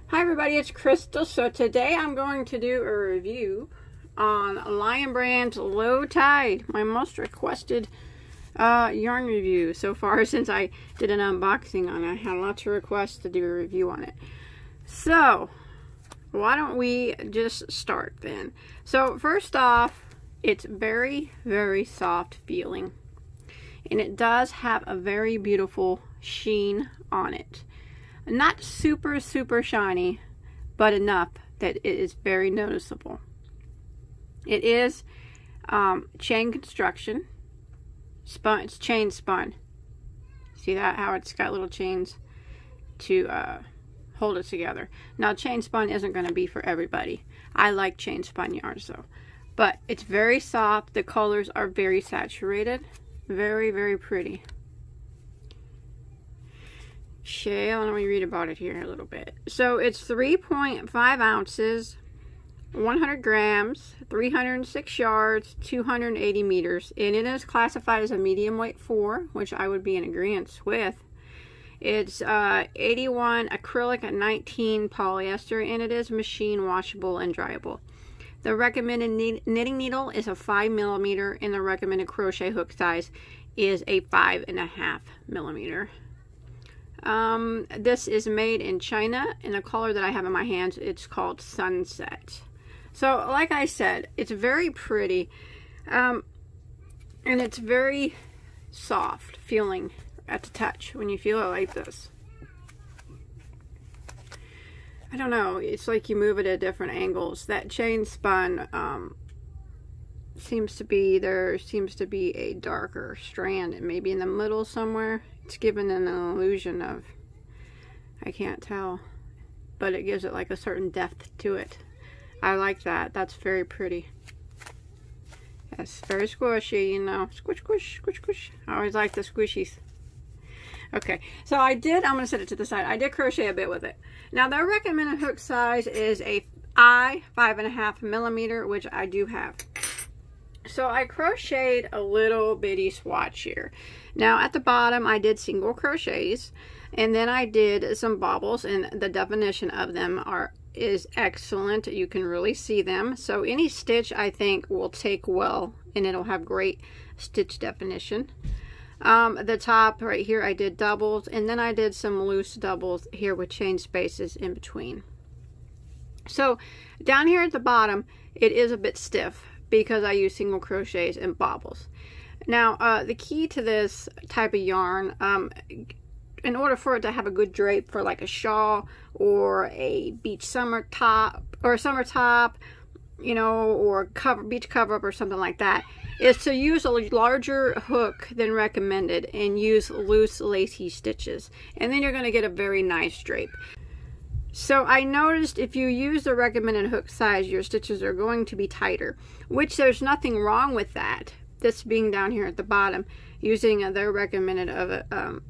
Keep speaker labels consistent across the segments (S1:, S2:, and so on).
S1: Hi everybody, it's Crystal. So today I'm going to do a review on Lion Brand's Low Tide, my most requested yarn review so far since I did an unboxing on it. I had lots of requests to do a review on it. So why don't we just start then? So first off, it's very, very soft feeling, and it does have a very beautiful sheen on it. Not super shiny, but enough that it is very noticeable. It is chain construction. It's chain spun. See that, how it's got little chains to hold it together. Now chain spun isn't going to be for everybody. I like chain spun yarns though. But it's very soft. The colors are very saturated. Very, very pretty. Okay, let me read about it here a little bit. So it's 3.5 ounces, 100 grams, 306 yards, 280 meters, and it is classified as a medium weight 4, which I would be in agreement with. It's 81 acrylic and 19 polyester, and it is machine washable and dryable. The recommended knitting needle is a 5 millimeter, and the recommended crochet hook size is a 5.5 millimeter. This is made in China, and the color that I have in my hands, it's called Sunset. So like I said, it's very pretty, and it's very soft feeling at the touch when you feel it like this. I don't know, it's like you move it at different angles. That chain spun seems to be a darker strand, maybe in the middle somewhere. It's given an illusion of, I can't tell, but it gives it like a certain depth to it. I like that. That's very pretty. Yes, very squishy, you know. Squish, squish, squish, squish. I always like the squishies. Okay, so I'm going to set it to the side. I did crochet a bit with it. Now, the recommended hook size is a 5.5 millimeter, which I do have. So I crocheted a little bitty swatch here. Now at the bottom I did single crochets, and then I did some bobbles, and the definition of them is excellent. You can really see them. So any stitch I think will take well, and it'll have great stitch definition. The top right here I did doubles, and then I did some loose doubles here with chain spaces in between. So down here at the bottom it is a bit stiff because I use single crochets and bobbles. Now the key to this type of yarn, in order for it to have a good drape for like a shawl or a beach summer top, or a summer top, you know, or beach cover up or something like that, is to use a larger hook than recommended and use loose lacy stitches, and then you're going to get a very nice drape. So I noticed if you use the recommended hook size, your stitches are going to be tighter, which there's nothing wrong with that. This being down here at the bottom, using their recommended of a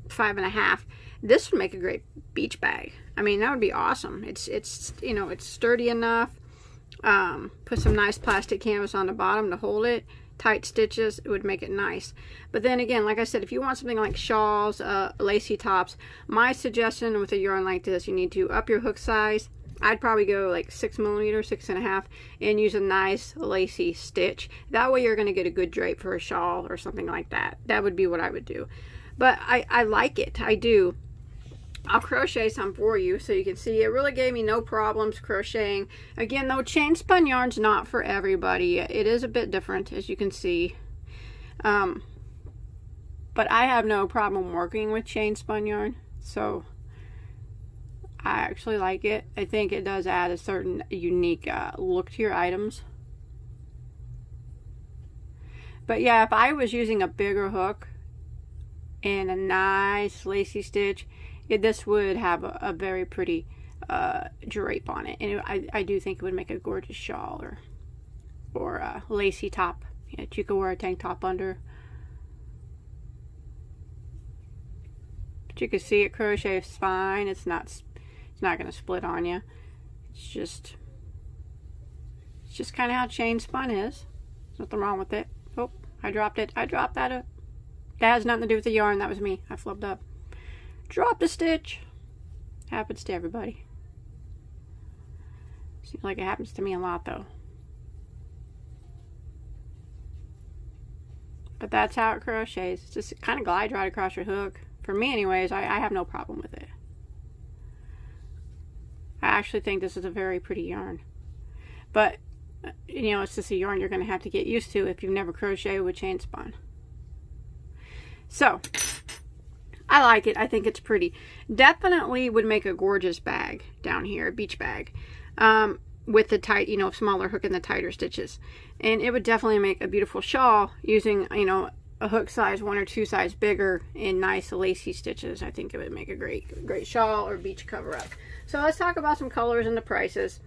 S1: 5.5, this would make a great beach bag. I mean, that would be awesome. It's you know, it's sturdy enough. Put some nice plastic canvas on the bottom to hold it. Tight stitches, it would make it nice. But then again, like I said, if you want something like shawls, lacy tops, my suggestion with a yarn like this, you need to up your hook size. I'd probably go like 6 millimeter, 6.5, and use a nice lacy stitch. That way you're going to get a good drape for a shawl or something like that. That would be what I would do. But I like it. I do. I'll crochet some for you so you can see. It really gave me no problems crocheting. Again, though, chain spun yarn's not for everybody. It is a bit different, as you can see. But I have no problem working with chain spun yarn, so I actually like it. I think it does add a certain unique look to your items. But yeah, if I was using a bigger hook and a nice lacy stitch, this would have a very pretty drape on it, and I do think it would make a gorgeous shawl or a lacy top that you could wear a tank top under. But you can see it crochets fine. It's not going to split on you. It's just kind of how chain spun is. There's nothing wrong with it. Oh, I dropped it. I dropped that up. That has nothing to do with the yarn. That was me. I flubbed up. Drop the stitch. Happens to everybody. Seems like it happens to me a lot though. But that's how it crochets. It's just kind of glides right across your hook. For me anyways, I have no problem with it. I actually think this is a very pretty yarn. But, you know, it's just a yarn you're going to have to get used to if you've never crocheted with chain spun. So, I like it. I think it's pretty. Definitely would make a gorgeous bag down here, a beach bag. With the tight, you know, smaller hook and the tighter stitches. And it would definitely make a beautiful shawl using, you know, a hook size 1 or 2 size bigger in nice lacy stitches. I think it would make a great shawl or beach cover up. So let's talk about some colors and the prices.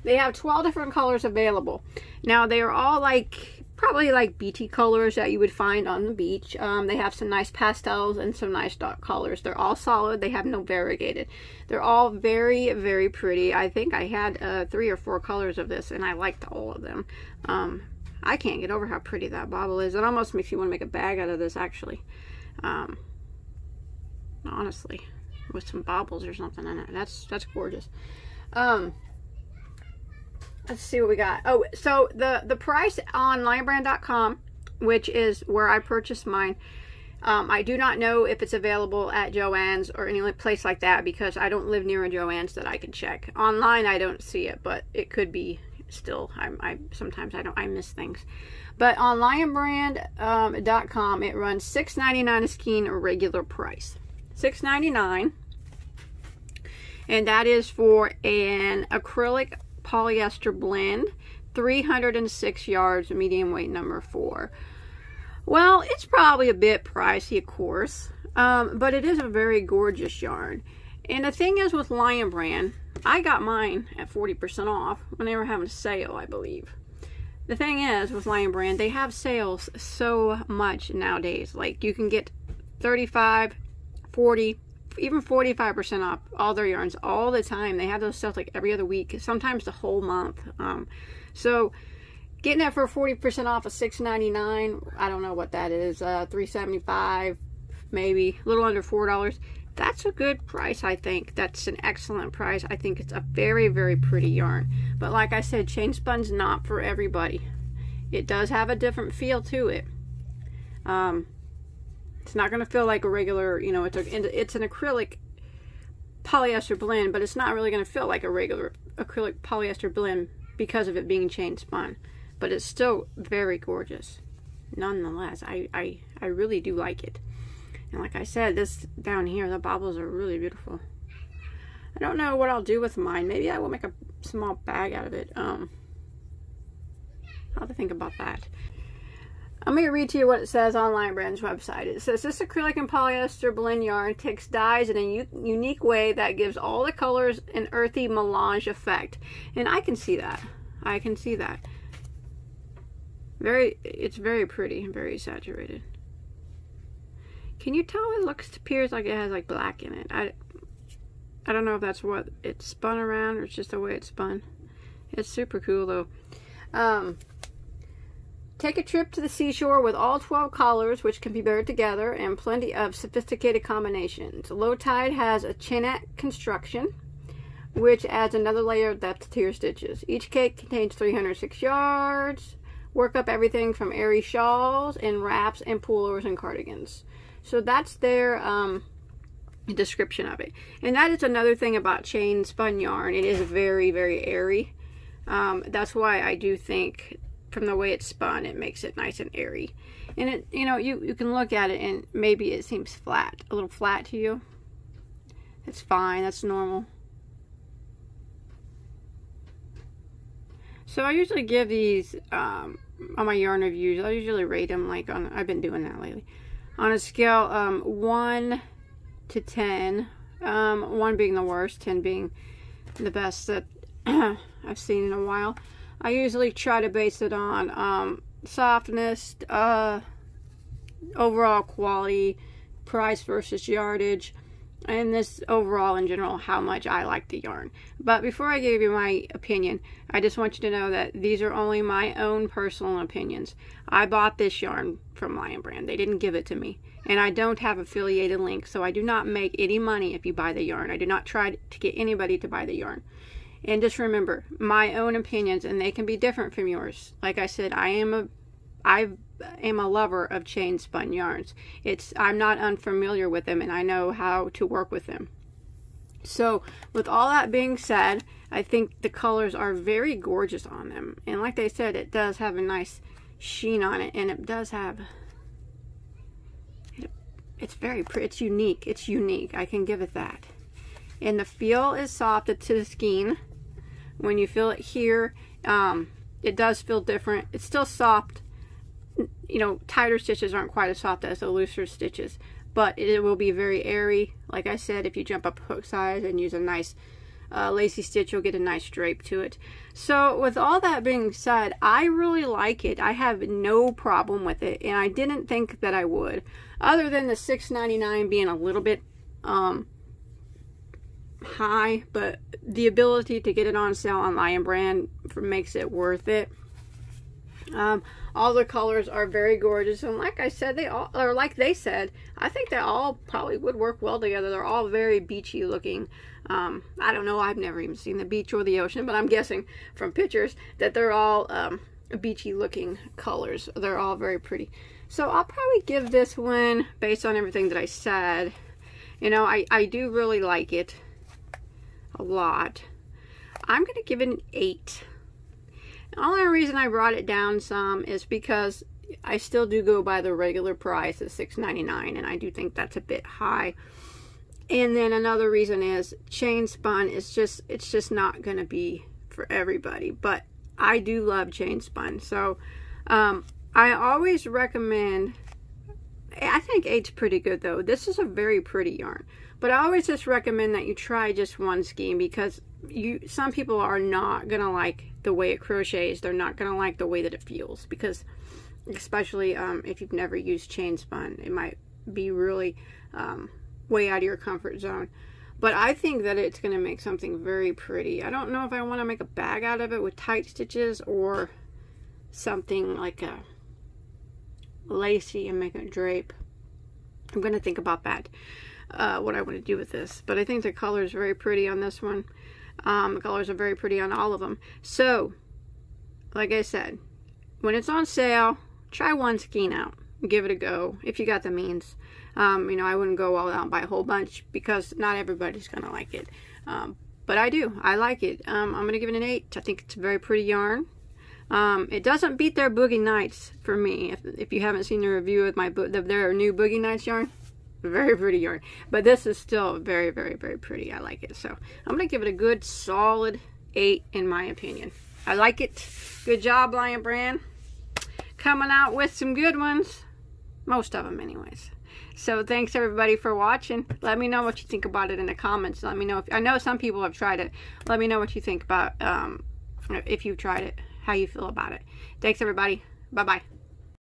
S1: They have 12 different colors available. Now they are all probably like beachy colors that you would find on the beach. They have some nice pastels and some nice dark colors. They're all solid. They have no variegated. They're all very, very pretty. I think I had 3 or 4 colors of this and I liked all of them. I can't get over how pretty that bobble is. It almost makes you want to make a bag out of this actually. Honestly, with some bobbles or something in it. That's gorgeous. Let's see what we got. Oh, so the price on lionbrand.com, which is where I purchased mine, I do not know if it's available at Joann's or any place like that because I don't live near a Joann's that I can check. Online, I don't see it, but it could be still. Sometimes I miss things. But on lionbrand.com, it runs $6.99 a skein, a regular price. $6.99, and that is for an acrylic polyester blend, 306 yards, medium weight number 4. Well, it's probably a bit pricey, of course, but it is a very gorgeous yarn. And the thing is with Lion Brand, I got mine at 40% off when they were having a sale, I believe. The thing is with Lion Brand, they have sales so much nowadays. Like you can get 35, 40, even 45% off all their yarns all the time. They have those sales like every other week, sometimes the whole month. So getting it for 40% off of $6.99, I don't know what that is, $3.75, maybe a little under $4. That's a good price, I think. That's an excellent price. I think it's a very, very pretty yarn. But like I said, chain spun's not for everybody. It does have a different feel to it. It's not going to feel like a regular, you know, it's an acrylic polyester blend, but it's not really going to feel like a regular acrylic polyester blend because of it being chain spun. But it's still very gorgeous. Nonetheless, I really do like it. And like I said, this down here, the bobbles are really beautiful. I don't know what I'll do with mine. Maybe I will make a small bag out of it. I'll have to think about that. I'm going to read to you what it says on Lion Brand's website. It says, this acrylic and polyester blend yarn takes dyes in a unique way that gives all the colors an earthy melange effect. And I can see that. I can see that. It's very pretty and very saturated. Can you tell it appears like it has like black in it? I don't know if that's what it's spun around or it's just the way it's spun. It's super cool though. Take a trip to the seashore with all 12 collars, which can be paired together, and plenty of sophisticated combinations. Low Tide has a chainette construction, which adds another layer of depth to your stitches. Each cake contains 306 yards. Work up everything from airy shawls and wraps and pullovers and cardigans. So that's their description of it. And that is another thing about chain spun yarn. It is very, very airy. That's why I do think from the way it's spun, it makes it nice and airy. And it, you know, you can look at it and maybe it seems flat, a little flat to you. It's fine, that's normal. So I usually give these on my yarn reviews, I usually rate them like on, I've been doing that lately, on a scale 1 to 10, 1 being the worst, 10 being the best that I've seen in a while. I usually try to base it on softness, overall quality, price versus yardage, and this overall in general, how much I like the yarn. But before I give you my opinion, I just want you to know that these are only my own personal opinions. I bought this yarn from Lion Brand. They didn't give it to me. And I don't have affiliated links, so I do not make any money if you buy the yarn. I do not try to get anybody to buy the yarn. And just remember, my own opinions, and they can be different from yours. Like I said, I am a lover of chain spun yarns. I'm not unfamiliar with them, and I know how to work with them. So with all that being said, I think the colors are very gorgeous on them. And like they said, it does have a nice sheen on it, and it does have, it's very pretty. It's unique. It's unique. I can give it that. And the feel is soft to the skein. When you feel it here, it does feel different. It's still soft. You know, tighter stitches aren't quite as soft as the looser stitches, but it will be very airy. Like I said, if you jump up hook size and use a nice lacy stitch, you'll get a nice drape to it. So with all that being said, I really like it. I have no problem with it, and I didn't think that I would, other than the $6.99 being a little bit high, but the ability to get it on sale on Lion Brand makes it worth it. All the colors are very gorgeous, and like I said, like they said, I think they all probably would work well together. They're all very beachy looking. I don't know, I've never even seen the beach or the ocean, but I'm guessing from pictures that they're all beachy looking colors. They're all very pretty. So I'll probably give this one, based on everything that I said, you know, I do really like it a lot. I'm going to give it an 8. The only reason I brought it down some is because I still do go by the regular price of $6.99, and I do think that's a bit high. And then another reason is chain spun is it's just not going to be for everybody, but I do love chain spun. So I always recommend, I think 8's pretty good though. This is a very pretty yarn, but I always just recommend that you try just one skein, because some people are not gonna like the way it crochets. They're not gonna like the way that it feels, because especially if you've never used chain spun, it might be really way out of your comfort zone. But I think that it's gonna make something very pretty. I don't know if I want to make a bag out of it with tight stitches, or something like a lacy and make a drape. I'm gonna think about that, what I want to do with this. But I think the color is very pretty on this one. The colors are very pretty on all of them. So like I said, when it's on sale, try one skein out, give it a go if you got the means. You know, I wouldn't go all out and buy a whole bunch, because not everybody's gonna like it, but I like it. I'm gonna give it an 8. I think it's a very pretty yarn. It doesn't beat their Boogie Nights for me. If you haven't seen the review of their new Boogie Nights yarn, very pretty yarn. But this is still very, very, very pretty. I like it. So I'm going to give it a good solid 8 in my opinion. I like it. Good job, Lion Brand. Coming out with some good ones. Most of them anyways. So thanks everybody for watching. Let me know what you think about it in the comments. Let me know I know some people have tried it. Let me know what you think about if you've tried it, how you feel about it. Thanks everybody. Bye bye.